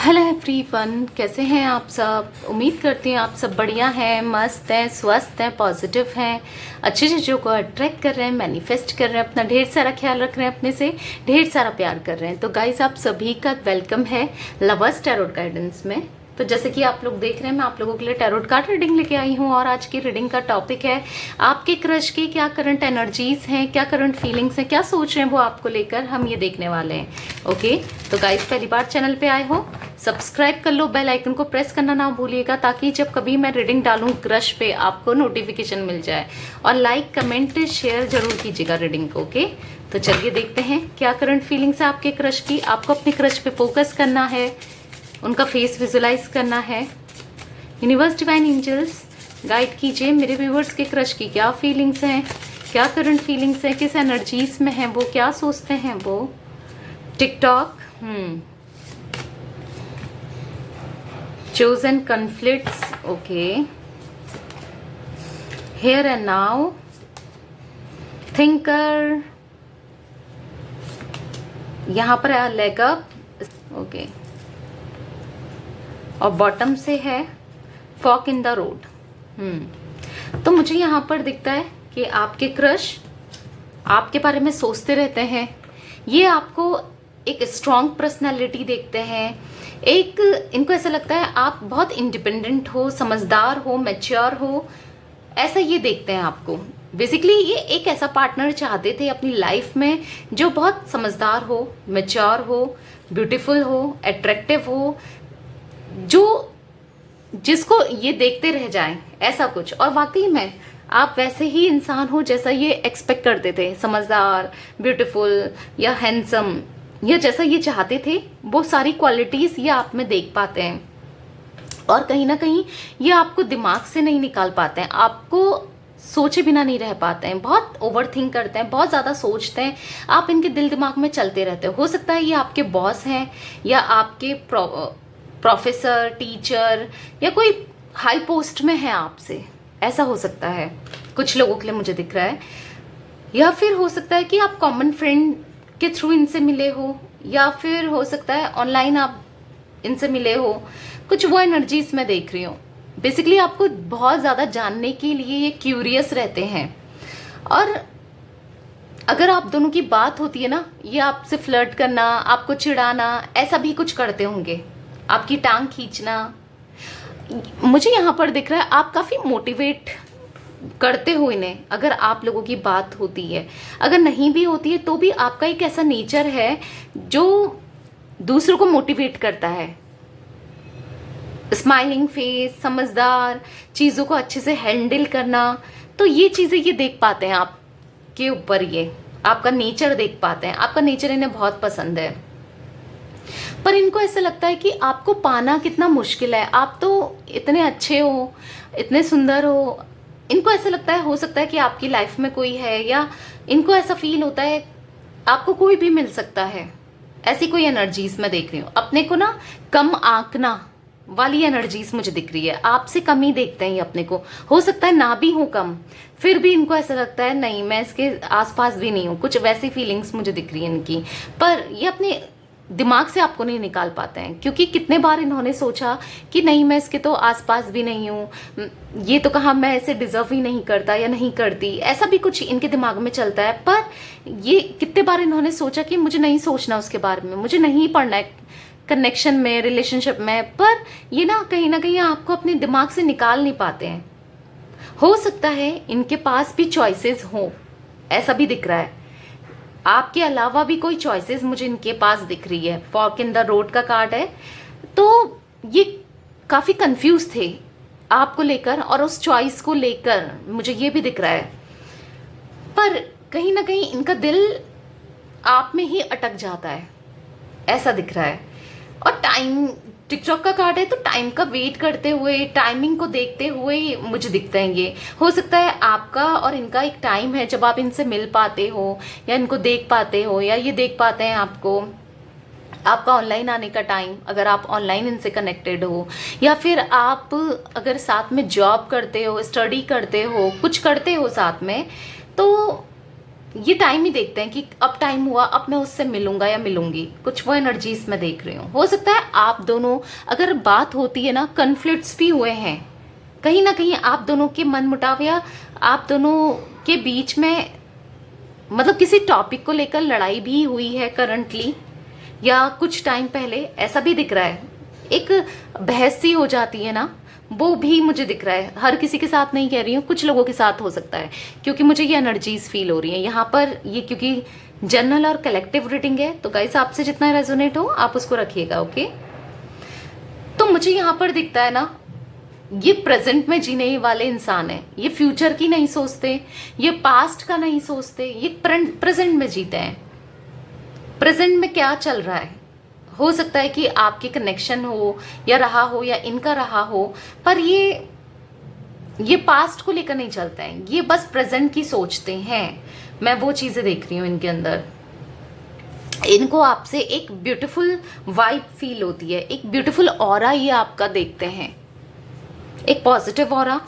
Hello everyone, कैसे हैं आप सब। उम्मीद करती हैं आप सब बढ़िया हैं, मस्त हैं, स्वस्थ हैं, पॉजिटिव हैं, अच्छी चीज़ों को अट्रैक्ट कर रहे हैं, मैनिफेस्ट कर रहे हैं, अपना ढेर सारा ख्याल रख रहे हैं, अपने से ढेर सारा प्यार कर रहे हैं। तो गाइस, आप सभी का वेलकम है लवर्स टैरोट गाइडेंस में। तो जैसे कि आप लोग देख रहे हैं, मैं आप लोगों के लिए टैरोट कार्ड रीडिंग लेके आई हूँ और आज की रीडिंग का टॉपिक है आपके क्रश की क्या करंट एनर्जीज हैं, क्या करंट फीलिंग्स हैं, क्या सोच रहे हैं वो आपको लेकर हम ये देखने वाले हैं। ओके, तो गाइस पहली बार चैनल पे आए हो सब्सक्राइब कर लो, बेल आइकन को प्रेस करना ना भूलिएगा ताकि जब कभी मैं रीडिंग डालूं क्रश पे आपको नोटिफिकेशन मिल जाए। और लाइक कमेंट शेयर जरूर कीजिएगा रीडिंग को। ओके, तो चलिए देखते हैं क्या करंट फीलिंग्स है आपके क्रश की। आपको अपने क्रश पे फोकस करना है, उनका फेस विजुलाइज करना है। यूनिवर्स डिवाइन एंजल्स गाइड कीजिए मेरे व्यूवर्स के क्रश की क्या फीलिंग्स हैं, क्या करंट फीलिंग्स हैं, किस एनर्जीज में हैं वो, क्या सोचते हैं वो। TikTok chosen conflicts, okay, here and now, thinker, यहाँ पर है leg up, okay, और बॉटम से है फॉक इन द रोड। तो मुझे यहाँ पर दिखता है कि आपके क्रश आपके बारे में सोचते रहते हैं। ये आपको एक स्ट्रॉन्ग पर्सनालिटी देखते हैं, एक इनको ऐसा लगता है आप बहुत इंडिपेंडेंट हो, समझदार हो, मैच्योर हो, ऐसा ये देखते हैं आपको। बेसिकली ये एक ऐसा पार्टनर चाहते थे अपनी लाइफ में जो बहुत समझदार हो, मैच्योर हो, ब्यूटीफुल हो, अट्रैक्टिव हो, जो जिसको ये देखते रह जाएं, ऐसा कुछ। और वाकई में आप वैसे ही इंसान हो जैसा ये एक्सपेक्ट करते थे, समझदार, ब्यूटीफुल या हैंडसम, या जैसा ये चाहते थे वो सारी क्वालिटीज ये आप में देख पाते हैं। और कहीं ना कहीं ये आपको दिमाग से नहीं निकाल पाते हैं, आपको सोचे बिना नहीं रह पाते हैं, बहुत ओवर थिंक करते हैं, बहुत ज़्यादा सोचते हैं, आप इनके दिल दिमाग में चलते रहते हो सकता है ये आपके बॉस हैं या आपके प्रोफेसर, टीचर या कोई हाई पोस्ट में है आपसे, ऐसा हो सकता है कुछ लोगों के लिए मुझे दिख रहा है। या फिर हो सकता है कि आप कॉमन फ्रेंड के थ्रू इनसे मिले हो, या फिर हो सकता है ऑनलाइन आप इनसे मिले हो, कुछ वो एनर्जीज मैं देख रही हूँ। बेसिकली आपको बहुत ज़्यादा जानने के लिए ये क्यूरियस रहते हैं। और अगर आप दोनों की बात होती है ना, ये आपसे फ्लर्ट करना, आपको चिढ़ाना, ऐसा भी कुछ करते होंगे, आपकी टांग खींचना। मुझे यहाँ पर दिख रहा है आप काफ़ी मोटिवेट करते हो इन्हें, अगर आप लोगों की बात होती है। अगर नहीं भी होती है तो भी आपका एक ऐसा नेचर है जो दूसरों को मोटिवेट करता है। स्माइलिंग फेस, समझदार, चीज़ों को अच्छे से हैंडल करना, तो ये चीज़ें ये देख पाते हैं आपके ऊपर, ये आपका नेचर देख पाते हैं। आपका नेचर इन्हें बहुत पसंद है, पर इनको ऐसा लगता है कि आपको पाना कितना मुश्किल है। आप तो इतने अच्छे हो, इतने सुंदर हो, इनको ऐसा लगता है, हो सकता है कि आपकी लाइफ में कोई है, या इनको ऐसा फील होता है आपको कोई भी मिल सकता है। ऐसी कोई एनर्जीज मैं देख रही हूँ। अपने को ना कम आंकना वाली एनर्जीज मुझे दिख रही है, आपसे कम ही देखते हैं ये अपने को। हो सकता है ना भी हो कम, फिर भी इनको ऐसा लगता है नहीं मैं इसके आसपास भी नहीं हूँ, कुछ वैसी फीलिंग्स मुझे दिख रही है इनकी। पर ये अपने दिमाग से आपको नहीं निकाल पाते हैं, क्योंकि कितने बार इन्होंने सोचा कि नहीं मैं इसके तो आसपास भी नहीं हूँ, ये तो कहा मैं इसे डिजर्व ही नहीं करता या नहीं करती, ऐसा भी कुछ इनके दिमाग में चलता है। पर ये कितने बार इन्होंने सोचा कि मुझे नहीं सोचना उसके बारे में, मुझे नहीं पढ़ना है कनेक्शन में, रिलेशनशिप में, पर ये ना कहीं आपको अपने दिमाग से निकाल नहीं पाते हैं। हो सकता है इनके पास भी चॉइसेस हो, ऐसा भी दिख रहा है। आपके अलावा भी कोई चॉइसेस मुझे इनके पास दिख रही है। फॉक इन द रोड का कार्ड है, तो ये काफ़ी कंफ्यूज थे आपको लेकर और उस चॉइस को लेकर, मुझे ये भी दिख रहा है। पर कहीं ना कहीं इनका दिल आप में ही अटक जाता है, ऐसा दिख रहा है। और टाइम, टिकटॉक का कार्ड है तो टाइम का वेट करते हुए, टाइमिंग को देखते हुए मुझे दिखता है। ये हो सकता है आपका और इनका एक टाइम है जब आप इनसे मिल पाते हो, या इनको देख पाते हो, या ये देख पाते हैं आपको। आपका ऑनलाइन आने का टाइम, अगर आप ऑनलाइन इनसे कनेक्टेड हो, या फिर आप अगर साथ में जॉब करते हो, स्टडी करते हो, कुछ करते हो साथ में, तो ये टाइम ही देखते हैं कि अब टाइम हुआ, अब मैं उससे मिलूंगा या मिलूंगी, कुछ वो एनर्जीज में देख रही हूँ। हो सकता है आप दोनों, अगर बात होती है ना, कन्फ्लिक्ट्स भी हुए हैं कहीं ना कहीं, आप दोनों के मन मुटाव या आप दोनों के बीच में मतलब किसी टॉपिक को लेकर लड़ाई भी हुई है करंटली, या कुछ टाइम पहले ऐसा भी दिख रहा है। एक बहस सी हो जाती है ना, वो भी मुझे दिख रहा है। हर किसी के साथ नहीं कह रही हूँ, कुछ लोगों के साथ हो सकता है, क्योंकि मुझे ये एनर्जीज फील हो रही है यहाँ पर। ये क्योंकि जनरल और कलेक्टिव रीडिंग है, तो गाइस आपसे जितना रेजोनेट हो आप उसको रखिएगा, ओके। तो मुझे यहाँ पर दिखता है ना, ये प्रेजेंट में जीने वाले इंसान है, ये फ्यूचर की नहीं सोचते, ये पास्ट का नहीं सोचते, ये प्रेजेंट में जीते हैं। प्रेजेंट में क्या चल रहा है, हो सकता है कि आपके कनेक्शन हो या रहा हो या इनका रहा हो, पर ये पास्ट को लेकर नहीं चलते हैं, ये बस प्रेजेंट की सोचते हैं। मैं वो चीजें देख रही हूँ इनके अंदर। इनको आपसे एक ब्यूटीफुल वाइब फील होती है, एक ब्यूटीफुल ऑरा ये आपका देखते हैं, एक पॉजिटिव ऑरा।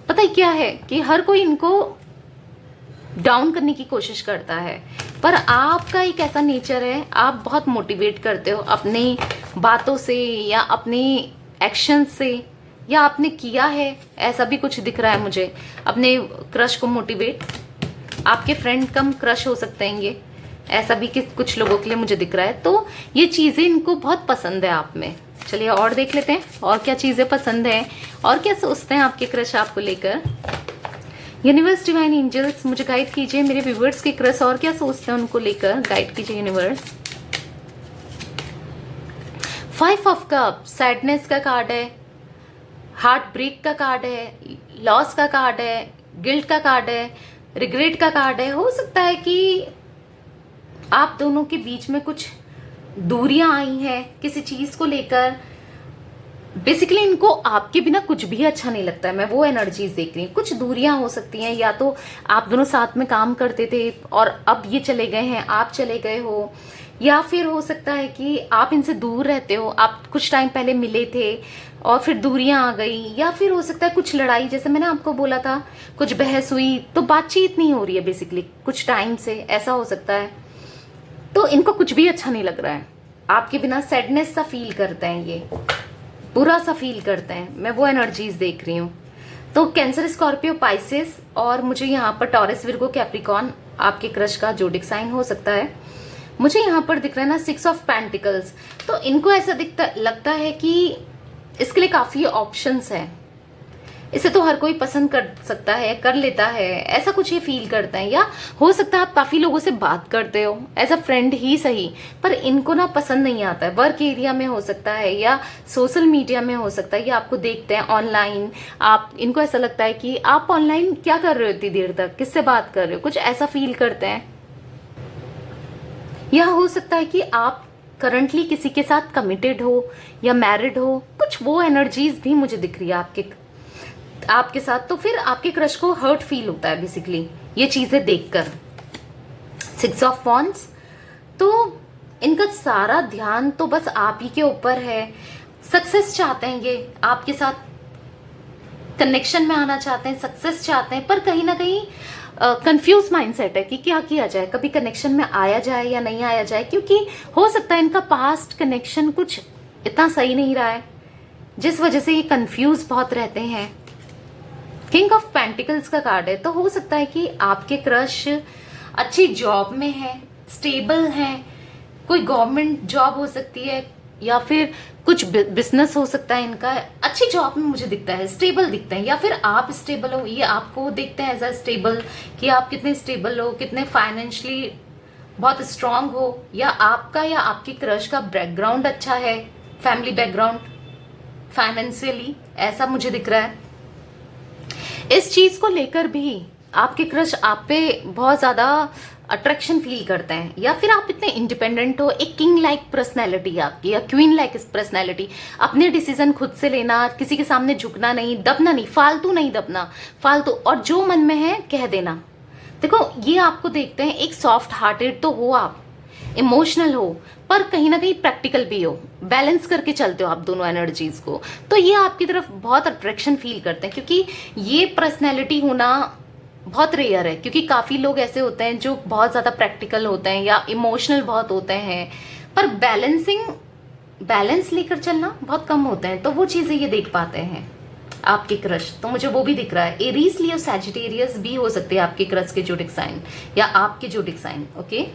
पता है क्या है कि हर कोई इनको डाउन करने की कोशिश करता है, पर आपका एक ऐसा नेचर है, आप बहुत मोटिवेट करते हो अपनी बातों से या अपनी एक्शन से, या आपने किया है, ऐसा भी कुछ दिख रहा है मुझे, अपने क्रश को मोटिवेट। आपके फ्रेंड कम क्रश हो सकते हैं ये, ऐसा भी कि कुछ लोगों के लिए मुझे दिख रहा है। तो ये चीज़ें इनको बहुत पसंद है आप में। चलिए और देख लेते हैं और क्या चीज़ें पसंद हैं और क्या सोचते हैं आपके क्रश आपको लेकर। यूनिवर्स, डिवाइन एंजल्स मुझे गाइड कीजिए, मेरे व्यूवर्स के क्रश और क्या सोचते हैं उनको लेकर, गाइड कीजिए यूनिवर्स। 5 ऑफ कप सैडनेस का कार्ड है, हार्ट ब्रेक का कार्ड है, लॉस का कार्ड है, गिल्ट का कार्ड है, रिग्रेट का कार्ड है। हो सकता है कि आप दोनों के बीच में कुछ दूरियां आई हैं किसी चीज को लेकर। बेसिकली इनको आपके बिना कुछ भी अच्छा नहीं लगता है, मैं वो एनर्जीज देख रही हूँ। कुछ दूरियां हो सकती हैं, या तो आप दोनों साथ में काम करते थे और अब ये चले गए हैं, आप चले गए हो, या फिर हो सकता है कि आप इनसे दूर रहते हो, आप कुछ टाइम पहले मिले थे और फिर दूरियां आ गई, या फिर हो सकता है कुछ लड़ाई, जैसे मैंने आपको बोला था कुछ बहस हुई तो बातचीत नहीं हो रही है बेसिकली कुछ टाइम से, ऐसा हो सकता है। तो इनको कुछ भी अच्छा नहीं लग रहा है, आपके बिना सैडनेस सा फील करते हैं, ये बुरा सा फील करते हैं, मैं वो एनर्जीज देख रही हूँ। तो कैंसर, स्कॉर्पियो, पाइसेस और मुझे यहाँ पर टॉरस, विर्गो, कैप्रिकॉन आपके क्रश का जोडिक साइन हो सकता है। मुझे यहाँ पर दिख रहा है ना 6 ऑफ पेंटिकल्स, तो इनको ऐसा लगता है कि इसके लिए काफी ऑप्शंस हैं, इसे तो हर कोई पसंद कर सकता है, कर लेता है, ऐसा कुछ ये फील करते हैं। या हो सकता है आप काफी लोगों से बात करते हो एज अ फ्रेंड ही सही, पर इनको ना पसंद नहीं आता है। वर्क एरिया में हो सकता है या सोशल मीडिया में हो सकता है, ये आपको देखते हैं ऑनलाइन, आप इनको ऐसा लगता है कि आप ऑनलाइन क्या कर रहे हो इतनी देर तक, किससे बात कर रहे हो, कुछ ऐसा फील करते हैं। या हो सकता है कि आप करंटली किसी के साथ कमिटेड हो या मैरिड हो, कुछ वो एनर्जीज भी मुझे दिख रही है आपके साथ। तो फिर आपके क्रश को हर्ट फील होता है बेसिकली ये चीजें देखकर। 6 ऑफ वॉन्ड्स, तो इनका सारा ध्यान तो बस आप ही के ऊपर है। सक्सेस चाहते हैं ये, आपके साथ कनेक्शन में आना चाहते हैं, सक्सेस चाहते हैं, पर कहीं ना कहीं कंफ्यूज माइंडसेट है कि क्या किया जाए, कभी कनेक्शन में आया जाए या नहीं आया जाए, क्योंकि हो सकता है इनका पास्ट कनेक्शन कुछ इतना सही नहीं रहा है, जिस वजह से ये कंफ्यूज बहुत रहते हैं। किंग ऑफ पेंटिकल्स का कार्ड है, तो हो सकता है कि आपके क्रश अच्छी जॉब में है, स्टेबल है, कोई गवर्नमेंट जॉब हो सकती है या फिर कुछ बिजनेस हो सकता है इनका, अच्छी जॉब में मुझे दिखता है, स्टेबल दिखते हैं, या फिर आप स्टेबल हो, ये आपको देखते हैं एज अ स्टेबल कि आप कितने स्टेबल हो, कितने फाइनेंशियली बहुत स्ट्रांग हो, या आपका या आपकी क्रश का बैकग्राउंड अच्छा है, फैमिली बैकग्राउंड फाइनेंशियली, ऐसा मुझे दिख रहा है। इस चीज को लेकर भी आपके क्रश आप पे बहुत ज्यादा अट्रैक्शन फील करते हैं, या फिर आप इतने इंडिपेंडेंट हो, एक किंग लाइक पर्सनैलिटी आपकी या क्वीन लाइक पर्सनैलिटी, अपने डिसीजन खुद से लेना, किसी के सामने झुकना नहीं, दबना नहीं, फालतू नहीं दबना, फालतू, और जो मन में है कह देना। देखो ये आपको देखते हैं, एक सॉफ्ट हार्टेड तो हो आप, इमोशनल हो, पर कहीं ना कहीं प्रैक्टिकल भी हो, बैलेंस करके चलते हो आप दोनों एनर्जीज को, तो ये आपकी तरफ बहुत अट्रैक्शन फील करते हैं, क्योंकि ये पर्सनैलिटी होना बहुत रेयर है, क्योंकि काफ़ी लोग ऐसे होते हैं जो बहुत ज़्यादा प्रैक्टिकल होते हैं या इमोशनल बहुत होते हैं, पर बैलेंस लेकर चलना बहुत कम होते हैं। तो वो चीज़ें ये देख पाते हैं आपके क्रश। तो मुझे वो भी दिख रहा है। एरीज, लियो, सैजिटेरियस भी हो सकते हैं आपके क्रश के जोडिक साइन या आपके जोडिक साइन। ओके,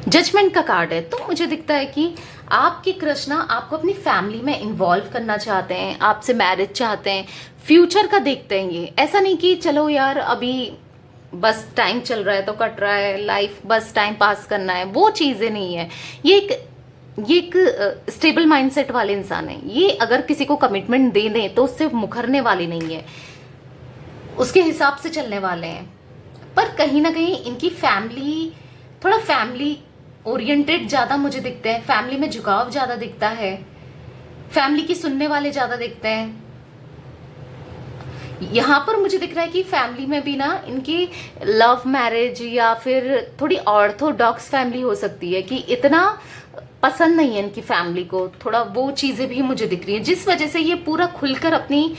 जजमेंट का कार्ड है। तो मुझे दिखता है कि आपके क्रश ना आपको अपनी फैमिली में इन्वॉल्व करना चाहते हैं, आपसे मैरिज चाहते हैं, फ्यूचर का देखते हैं। ये ऐसा नहीं कि चलो यार अभी बस टाइम चल रहा है तो कट रहा है, लाइफ बस टाइम पास करना है, वो चीज़ें नहीं है। ये एक स्टेबल माइंडसेट वाले इंसान है। ये अगर किसी को कमिटमेंट दे दें तो उससे मुखरने वाले नहीं है, उसके हिसाब से चलने वाले हैं। पर कहीं ना कहीं इनकी फैमिली, थोड़ा फैमिली ओरिएंटेड ज़्यादा मुझे दिखते हैं। फैमिली में झुकाव ज़्यादा दिखता है, फैमिली की सुनने वाले ज़्यादा दिखते हैं। यहाँ पर मुझे दिख रहा है कि फैमिली में भी ना इनकी लव मैरिज या फिर थोड़ी ऑर्थोडॉक्स फैमिली हो सकती है, कि इतना पसंद नहीं है इनकी फैमिली को, थोड़ा वो चीज़ें भी मुझे दिख रही हैं, जिस वजह से ये पूरा खुलकर अपनी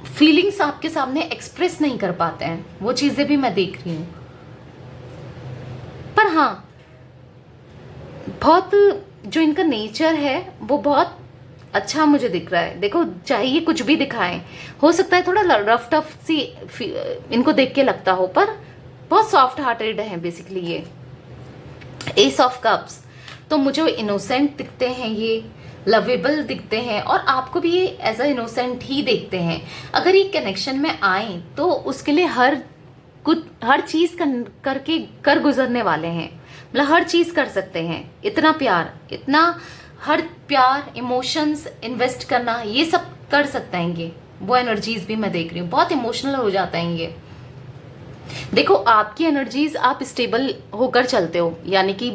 फीलिंग्स आपके सामने एक्सप्रेस नहीं कर पाते हैं। वो चीज़ें भी मैं देख रही हूँ। पर हाँ, बहुत जो इनका नेचर है वो बहुत अच्छा मुझे दिख रहा है। देखो, चाहे ये कुछ भी दिखाएं, हो सकता है थोड़ा रफ टफ सी इनको देख के लगता हो, पर बहुत सॉफ्ट हार्टेड है बेसिकली ये। एस ऑफ कप्स, तो मुझे इनोसेंट दिखते हैं, ये लवेबल दिखते हैं, और आपको भी ये एज अ इनोसेंट ही देखते हैं। अगर ये कनेक्शन में आए तो उसके लिए हर चीज़ करके कर गुजरने वाले हैं। मतलब हर चीज़ कर सकते हैं। इतना प्यार, हर प्यार, इमोशंस इन्वेस्ट करना, ये सब कर सकते हैं ये। वो एनर्जीज भी मैं देख रही हूँ, बहुत इमोशनल हो जाते हैं ये। देखो, आपकी एनर्जीज, आप स्टेबल होकर चलते हो, यानी कि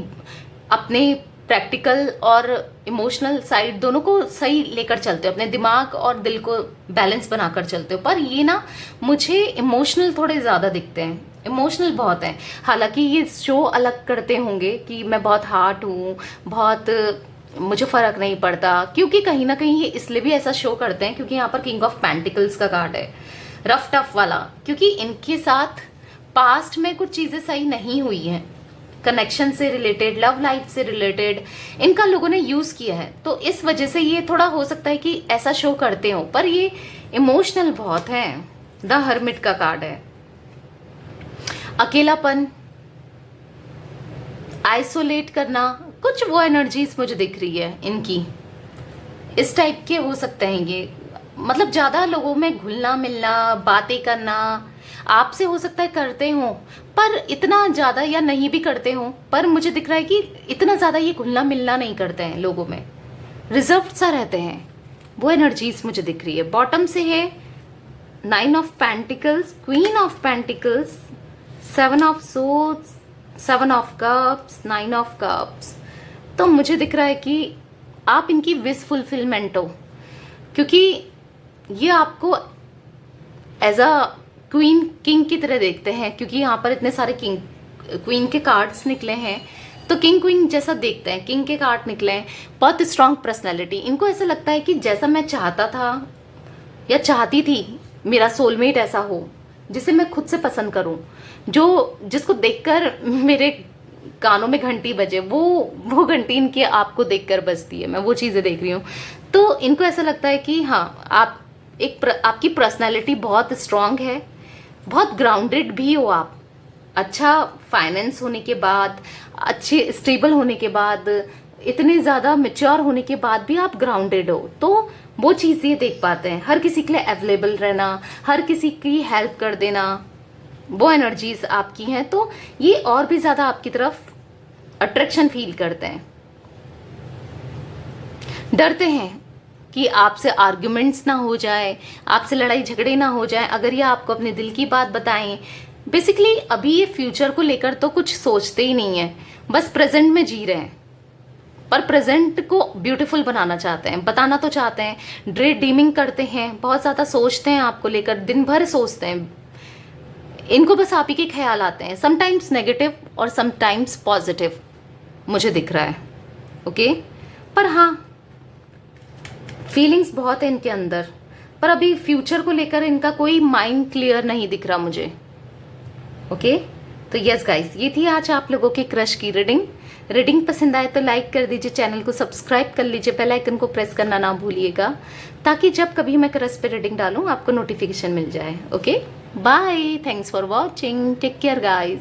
अपने प्रैक्टिकल और इमोशनल साइड दोनों को सही लेकर चलते हो, अपने दिमाग और दिल को बैलेंस बनाकर चलते हो। पर ये ना मुझे इमोशनल थोड़े ज़्यादा दिखते हैं, इमोशनल बहुत हैं। हालांकि ये शो अलग करते होंगे कि मैं बहुत हार्ट हूँ, बहुत मुझे फ़र्क नहीं पड़ता, क्योंकि कहीं ना कहीं ये इसलिए भी ऐसा शो करते हैं क्योंकि यहाँ पर किंग ऑफ पेंटिकल्स का कार्ड है, रफ टफ वाला। क्योंकि इनके साथ पास्ट में कुछ चीज़ें सही नहीं हुई हैं, कनेक्शन से रिलेटेड, लव लाइफ से रिलेटेड इनका लोगों ने यूज़ किया है। तो इस वजह से ये थोड़ा हो सकता है कि ऐसा शो करते हो, पर ये इमोशनल बहुत हैं। द हर्मिट का कार्ड है। अकेलापन, आइसोलेट करना, कुछ वो एनर्जीज मुझे दिख रही है इनकी। इस टाइप के हो सकते हैं ये, मतलब ज़्यादा लोगों में घुलना मिलना, बातें करना, आपसे हो सकता है करते हो, पर इतना ज़्यादा, या नहीं भी करते हो, पर मुझे दिख रहा है कि इतना ज़्यादा ये घुलना मिलना नहीं करते हैं लोगों में, रिजर्व सा रहते हैं। वो एनर्जीज मुझे दिख रही है। बॉटम से है 9 of pentacles, queen of pentacles, 7 of swords, 7 of cups, 9 of cups. तो मुझे दिख रहा है कि आप इनकी विश फुलफिलमेंट हो, क्योंकि ये आपको एज अ क्वीन किंग की तरह देखते हैं, क्योंकि यहाँ पर इतने सारे किंग क्वीन के कार्ड्स निकले हैं, तो किंग क्वीन जैसा देखते हैं, किंग के कार्ड निकले हैं। बहुत स्ट्रांग पर्सनैलिटी, इनको ऐसा लगता है कि जैसा मैं चाहता था या चाहती थी, मेरा सोलमेट ऐसा हो जिसे मैं खुद से पसंद करूं, जिसको देखकर मेरे कानों में घंटी बजे, वो घंटी इनके आपको देखकर बजती है। मैं वो चीज़ें देख रही हूँ। तो इनको ऐसा लगता है कि हाँ, आपकी पर्सनैलिटी बहुत स्ट्रांग है, बहुत ग्राउंडेड भी हो आप। अच्छा फाइनेंस होने के बाद, अच्छे स्टेबल होने के बाद, इतने ज़्यादा मैच्योर होने के बाद भी आप ग्राउंडेड हो, तो वो चीज़ ये देख पाते हैं। हर किसी के लिए अवेलेबल रहना, हर किसी की हेल्प कर देना, वो एनर्जीज आपकी हैं। तो ये और भी ज़्यादा आपकी तरफ अट्रैक्शन फील करते हैं। डरते हैं कि आपसे आर्ग्यूमेंट्स ना हो जाए, आपसे लड़ाई झगड़े ना हो जाए अगर ये आपको अपने दिल की बात बताएं। बेसिकली अभी ये फ्यूचर को लेकर तो कुछ सोचते ही नहीं है, बस प्रेजेंट में जी रहे हैं, पर प्रेजेंट को ब्यूटीफुल बनाना चाहते हैं, बताना तो चाहते हैं। ड्रे ड्रीमिंग करते हैं, बहुत ज़्यादा सोचते हैं आपको लेकर, दिन भर सोचते हैं। इनको बस आप ही के ख्याल आते हैं, समटाइम्स नेगेटिव और समटाइम्स पॉजिटिव मुझे दिख रहा है। ओके, पर हाँ, फीलिंग्स बहुत है इनके अंदर। पर अभी फ्यूचर को लेकर इनका कोई माइंड क्लियर नहीं दिख रहा मुझे। ओके, तो यस गाइस, ये थी आज आप लोगों के क्रश की रीडिंग पसंद आए तो लाइक कर दीजिए, चैनल को सब्सक्राइब कर लीजिए, बेल आइकन को प्रेस करना ना भूलिएगा, ताकि जब कभी मैं क्रश पे रीडिंग डालूं आपको नोटिफिकेशन मिल जाए। Okay, bye, thanks for watching, take care guys.